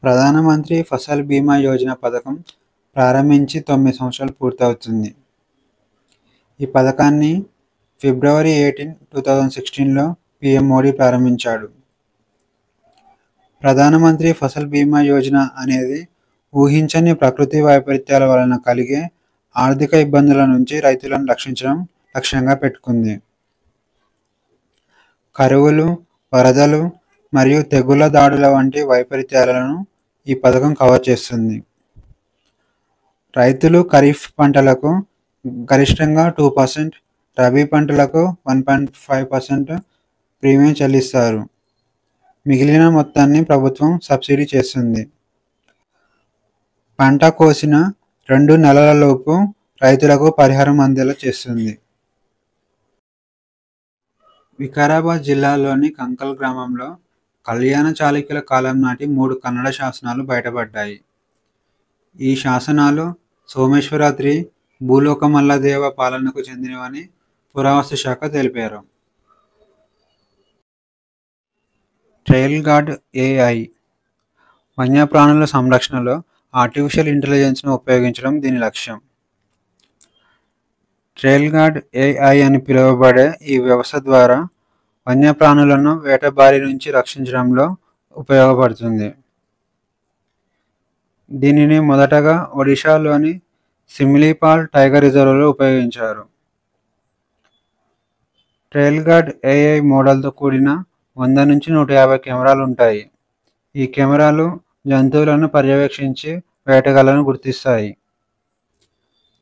ప్రధానమంత్రి ఫసల్ బీమా యోజన పథకం ప్రారంభించి 9 సంవత్సరాలు పూర్తవుతుంది. ఈ పథకాన్ని ఫిబ్రవరి 18, 2016లో పీఎం మోడీ ప్రారంభించాడు. ప్రధానమంత్రి ఫసల్ బీమా యోజన అనేది ఊహించని ప్రకృతి వైపరీత్యాల వలన కలిగే ఆర్థిక ఇబ్బందుల నుంచి రైతులను రక్షించడం లక్ష్యంగా పెట్టుకుంది. కరువులు, వరదలు మరియు తెగుళ్ల దాడుల వంటి వైపరీత్యాలను ఈ పథకం కవర్ చేస్తుంది. రైతులు ఖరీఫ్ పంటలకు గరిష్టంగా 2%, రబీ పంటలకు 1.5% ప్రీమియం చెల్లిస్తారు. మిగిలిన మొత్తాన్ని ప్రభుత్వం సబ్సిడీ చేస్తుంది. పంట కోసిన 2 నెలలలోపు రైతులకు పరిహారం అందేలా చేస్తుంది. వికారాబాద్ జిల్లాలోని కంకల్ గ్రామంలో కళ్యాణ చాళుక్యుల కాలం నాటి 3 కన్నడ శాసనాలు బయటపడ్డాయి. ఈ శాసనాలు సోమేశ్వరాద్రి, భూలోకమల్లదేవ పాలనకు చెందినవని పురావస్తు శాఖ తెలిపారు. ట్రయల్ గార్డ్ AI వన్యప్రాణుల సంరక్షణలో ఆర్టిఫిషియల్ ఇంటెలిజెన్స్ను ఉపయోగించడం దీని లక్ష్యం. ట్రయల్ గార్డ్ AI అని పిలువబడే ఈ వ్యవస్థ ద్వారా వన్యప్రాణులను వేట బారి నుంచి రక్షించడంలో ఉపయోగపడుతుంది. దీనిని మొదటగా ఒడిశాలోని సిమ్లీపాల్ టైగర్ రిజర్వ్లో ఉపయోగించారు. ట్రయల్ గార్డ్ AI మోడల్తో కూడిన 100 నుంచి 150 కెమెరాలు ఉంటాయి. ఈ కెమెరాలు జంతువులను పర్యవేక్షించి వేటగాళ్లను గుర్తిస్తాయి.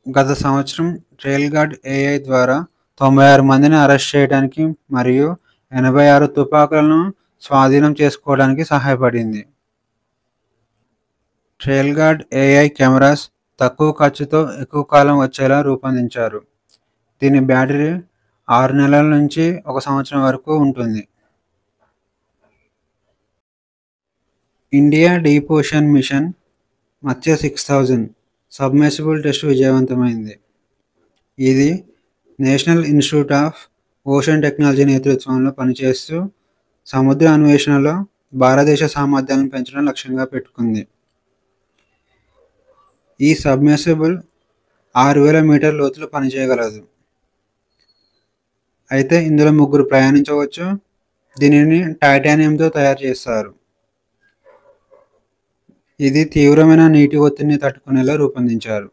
గత సంవత్సరం ట్రయల్ గార్డ్ AI ద్వారా 96 మందిని అరెస్ట్ చేయడానికి మరియు 86 తుపాకులను స్వాధీనం చేసుకోవడానికి సహాయపడింది. ట్రయల్ గార్డ్ AI కెమెరాస్ తక్కువ ఖర్చుతో ఎక్కువ కాలం వచ్చేలా రూపొందించారు. దీని బ్యాటరీ 6 నెలల నుంచి 1 సంవత్సరం వరకు ఉంటుంది. ఇండియా డీప్ ఓషన్ మిషన్ మత్స్య 6000 సబ్మెర్సిబుల్ టెస్ట్ విజయవంతమైంది. ఇది national institute of ocean technology నేతృత్వంలో పనిచేస్తూ సముద్ర అన్వేషణలో భారతదేశ సామర్థ్యాలను పెంచడం లక్ష్యంగా పెట్టుకుంది. ఈ సబ్మెర్సిబుల్ 6000 మీటర్ల లోతులో పనిచేయగలదు. అయితే ఇందులో 3 ప్రయాణించవచ్చు. దీనిని టైటానియంతో తయారు చేస్తారు. ఇది తీవ్రమైన నీటి ఒత్తిడిని తట్టుకునేలా రూపొందించారు.